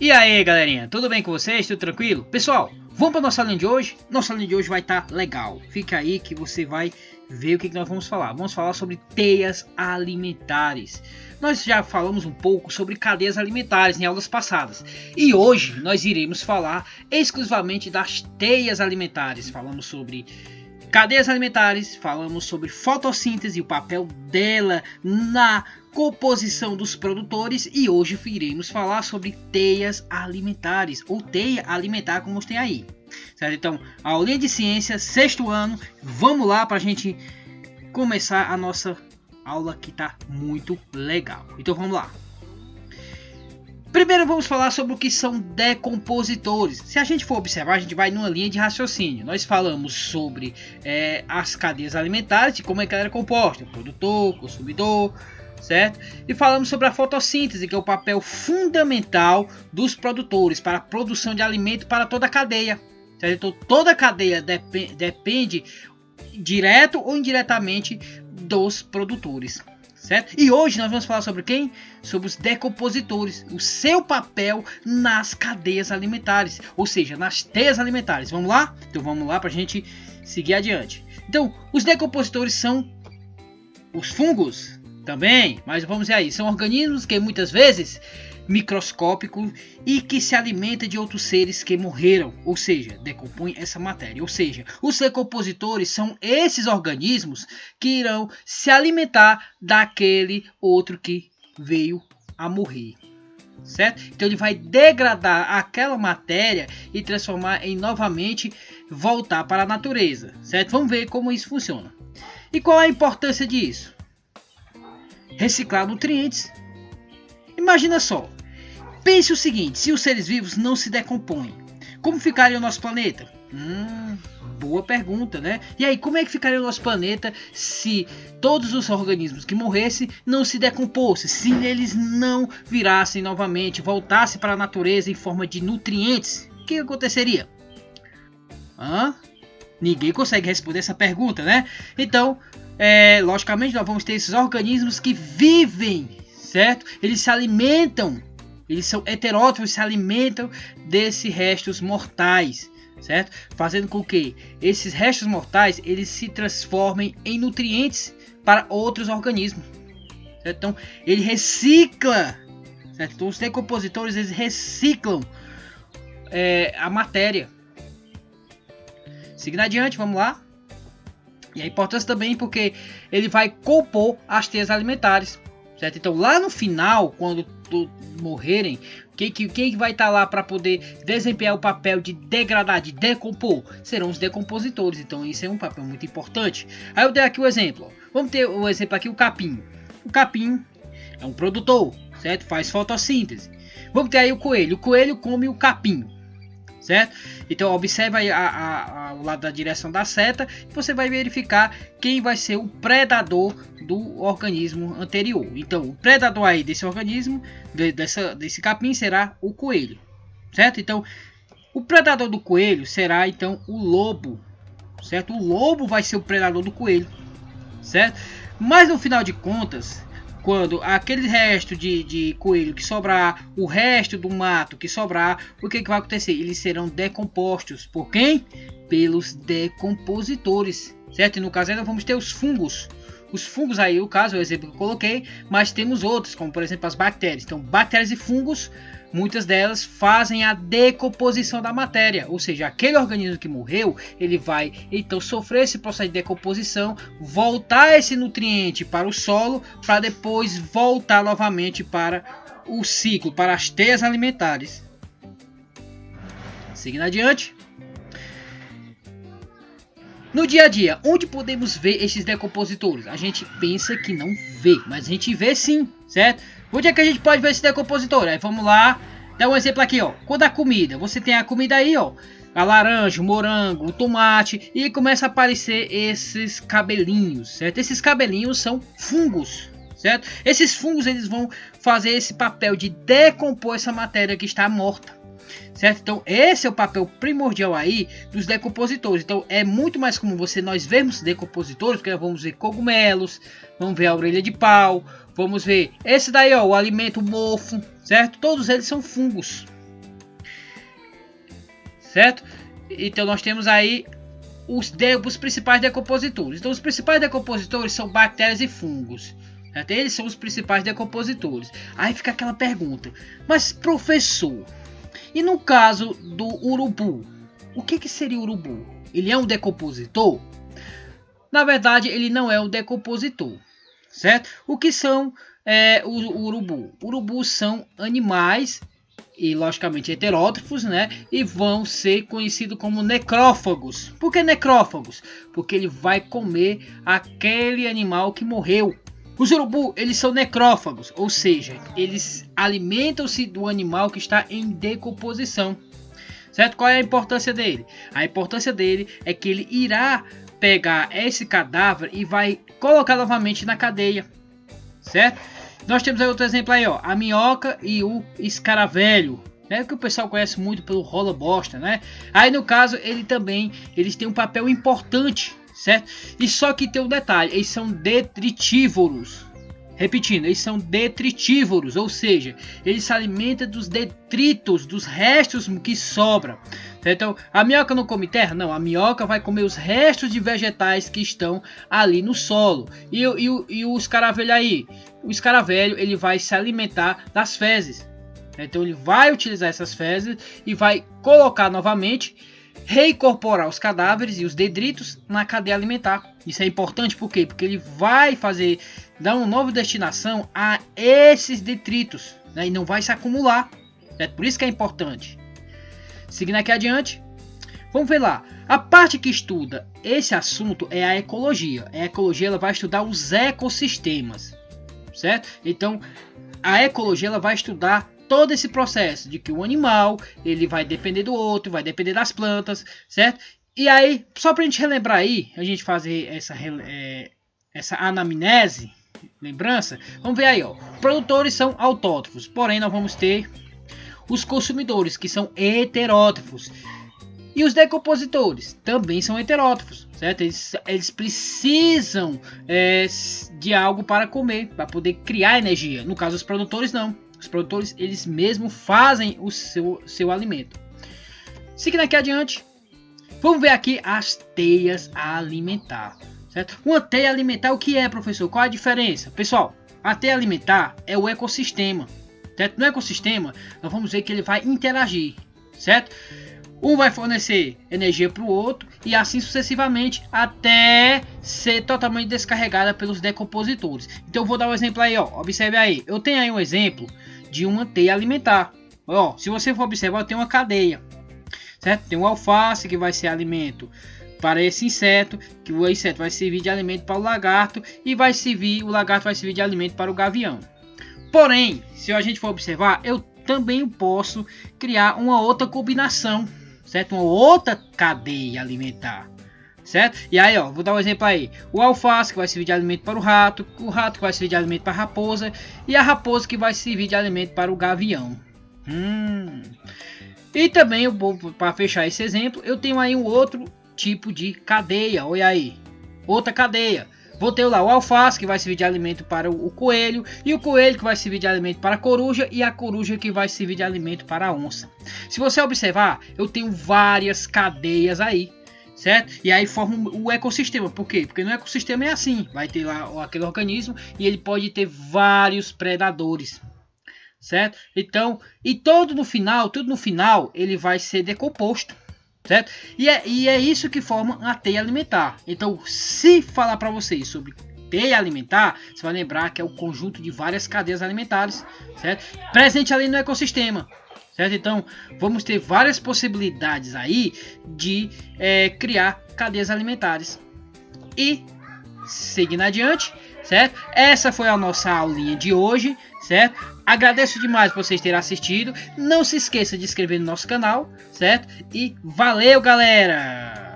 E aí, galerinha, tudo bem com vocês? Tudo tranquilo? Pessoal, vamos para nossa aulinha de hoje? Nossa aulinha de hoje vai estar legal. Fica aí que você vai ver o que nós vamos falar. Vamos falar sobre teias alimentares. Nós já falamos um pouco sobre cadeias alimentares em aulas passadas. E hoje nós iremos falar exclusivamente das teias alimentares. Falamos sobre cadeias alimentares, falamos sobre fotossíntese e o papel dela na composição dos produtores, e hoje iremos falar sobre teias alimentares ou teia alimentar, como tem aí, certo? Então, aulinha de ciência, sexto ano, vamos lá para a gente começar a nossa aula que tá muito legal. Então vamos lá. Primeiro vamos falar sobre o que são decompositores. Se a gente for observar, a gente vai numa linha de raciocínio. Nós falamos sobre as cadeias alimentares e como é que ela era composta, produtor, consumidor, certo? E falamos sobre a fotossíntese, que é o papel fundamental dos produtores para a produção de alimento para toda a cadeia, certo? Então toda a cadeia depende direto ou indiretamente dos produtores, certo? E hoje nós vamos falar sobre quem? Sobre os decompositores, o seu papel nas cadeias alimentares, ou seja, nas teias alimentares. Vamos lá? Então vamos lá para a gente seguir adiante. Então, os decompositores são os fungos também, mas vamos ver aí, são organismos que muitas vezes microscópicos e que se alimentam de outros seres que morreram, ou seja, decompõem essa matéria. Ou seja, os decompositores são esses organismos que irão se alimentar daquele outro que veio a morrer, certo? Então ele vai degradar aquela matéria e transformar em novamente voltar para a natureza, certo? Vamos ver como isso funciona. E qual é a importância disso? Reciclar nutrientes. Imagina só, pense o seguinte: se os seres vivos não se decompõem, como ficaria o nosso planeta? Boa pergunta, né? E aí, como é que ficaria o nosso planeta se todos os organismos que morressem não se decompossem, se eles não virassem novamente, voltassem para a natureza em forma de nutrientes? O que aconteceria? Ninguém consegue responder essa pergunta, né? Então, logicamente, nós vamos ter esses organismos que vivem, certo? Eles se alimentam, eles são heterótrofos, se alimentam desses restos mortais, certo? Fazendo com que esses restos mortais eles se transformem em nutrientes para outros organismos, certo? Então, ele recicla, certo? Então, os decompositores eles reciclam a matéria. Seguindo adiante, vamos lá. E a importância também porque ele vai compor as teias alimentares, certo? Então lá no final, quando morrerem, quem vai estar lá para poder desempenhar o papel de degradar, de decompor? Serão os decompositores. Então isso é um papel muito importante. Aí eu dei aqui o exemplo. Vamos ter o exemplo aqui, o capim. O capim é um produtor, certo? Faz fotossíntese. Vamos ter aí o coelho. O coelho come o capim, certo? Então observa aí o lado da direção da seta e você vai verificar quem vai ser o predador do organismo anterior. Então o predador aí desse organismo, desse capim, será o coelho, certo? Então o predador do coelho será então o lobo, certo? O lobo vai ser o predador do coelho, certo? Mas no final de contas, quando aquele resto de coelho que sobrar, o resto do mato que sobrar, o que vai acontecer? Eles serão decompostos. Por quem? Pelos decompositores, certo? E no caso ainda vamos ter os fungos. Os fungos aí, o caso, é o exemplo que eu coloquei, mas temos outros, como por exemplo as bactérias. Então, bactérias e fungos, muitas delas fazem a decomposição da matéria, ou seja, aquele organismo que morreu, ele vai então sofrer esse processo de decomposição, voltar esse nutriente para o solo, para depois voltar novamente para o ciclo, para as teias alimentares. Seguindo adiante. No dia a dia, onde podemos ver esses decompositores? A gente pensa que não vê, mas a gente vê sim, certo? Onde é que a gente pode ver esse decompositor? Aí vamos lá, dá um exemplo aqui, ó. Quando a comida, você tem a comida aí, ó, a laranja, o morango, o tomate, e começa a aparecer esses cabelinhos, certo? Esses cabelinhos são fungos, certo? Esses fungos eles vão fazer esse papel de decompor essa matéria que está morta, certo? Então esse é o papel primordial aí dos decompositores. Então é muito mais comum nós vermos decompositores, porque vamos ver cogumelos, vamos ver a orelha de pau, vamos ver esse daí, ó, o alimento mofo, certo? Todos eles são fungos, certo? Então nós temos aí os principais decompositores. Então os principais decompositores são bactérias e fungos. Certo? Eles são os principais decompositores. Aí fica aquela pergunta: mas professor, e no caso do urubu, o que seria o urubu? Ele é um decompositor? Na verdade, ele não é um decompositor, certo? O que são o urubu? Urubus são animais e logicamente heterótrofos, né? E vão ser conhecidos como necrófagos. Por que necrófagos? Porque ele vai comer aquele animal que morreu. Os urubu, eles são necrófagos, ou seja, eles alimentam-se do animal que está em decomposição. Certo? Qual é a importância dele? A importância dele é que ele irá pegar esse cadáver e vai colocar novamente na cadeia. Certo? Nós temos aí outro exemplo aí, ó, a minhoca e o escaravelho, né, que o pessoal conhece muito pelo rola bosta, né? Aí no caso eles têm um papel importante, certo? E só que tem um detalhe, eles são detritívoros. Repetindo, eles são detritívoros, ou seja, eles se alimentam dos detritos, dos restos que sobram. Então, a minhoca não come terra? Não, a minhoca vai comer os restos de vegetais que estão ali no solo. E o escaravelho aí? O escaravelho, ele vai se alimentar das fezes. Então, ele vai utilizar essas fezes e vai colocar novamente, reincorporar os cadáveres e os detritos na cadeia alimentar. Isso é importante por quê? Porque ele vai dar uma nova destinação a esses detritos, né? E não vai se acumular. É por isso que é importante. Seguindo aqui adiante, vamos ver lá. A parte que estuda esse assunto é a ecologia. A ecologia ela vai estudar os ecossistemas, certo? Então, a ecologia ela vai estudar todo esse processo de que o animal ele vai depender do outro, vai depender das plantas, certo? E aí, só para a gente relembrar aí, a gente fazer essa anamnese, lembrança, vamos ver aí, ó. Produtores são autótrofos, porém nós vamos ter os consumidores, que são heterótrofos. E os decompositores também são heterótrofos, certo? Eles precisam de algo para comer, para poder criar energia. No caso, os produtores não. Os produtores, eles mesmos fazem o seu alimento. Seguindo aqui adiante, vamos ver aqui as teias alimentar, certo? Uma teia alimentar, o que é, professor? Qual a diferença? Pessoal, a teia alimentar é o ecossistema. Certo? No ecossistema, nós vamos ver que ele vai interagir, certo? Um vai fornecer energia para o outro e assim sucessivamente até ser totalmente descarregada pelos decompositores. Então eu vou dar um exemplo aí, ó. Observe aí. Eu tenho aí um exemplo de uma teia alimentar. Ó, se você for observar, tem uma cadeia, certo? Tem um alface que vai ser alimento para esse inseto, que o inseto vai servir de alimento para o lagarto e o lagarto vai servir de alimento para o gavião. Porém, se a gente for observar, eu também posso criar uma outra combinação, certo? Uma outra cadeia alimentar, certo? E aí, ó, vou dar um exemplo aí. O alface que vai servir de alimento para o rato que vai servir de alimento para a raposa e a raposa que vai servir de alimento para o gavião. E também, para fechar esse exemplo, eu tenho aí um outro tipo de cadeia, olha aí, outra cadeia. Vou ter lá o alface que vai servir de alimento para o coelho, e o coelho que vai servir de alimento para a coruja, e a coruja que vai servir de alimento para a onça. Se você observar, eu tenho várias cadeias aí, certo? E aí forma o ecossistema. Por quê? Porque no ecossistema é assim, vai ter lá aquele organismo e ele pode ter vários predadores, certo? Então, tudo no final ele vai ser decomposto. Certo? E é isso que forma a teia alimentar. Então, se falar para vocês sobre teia alimentar, você vai lembrar que é o conjunto de várias cadeias alimentares, certo? Presente ali no ecossistema, certo? Então, vamos ter várias possibilidades aí de criar cadeias alimentares. E, seguindo adiante, certo? Essa foi a nossa aulinha de hoje, certo? Agradeço demais por vocês terem assistido. Não se esqueça de se inscrever no nosso canal, certo? E valeu, galera!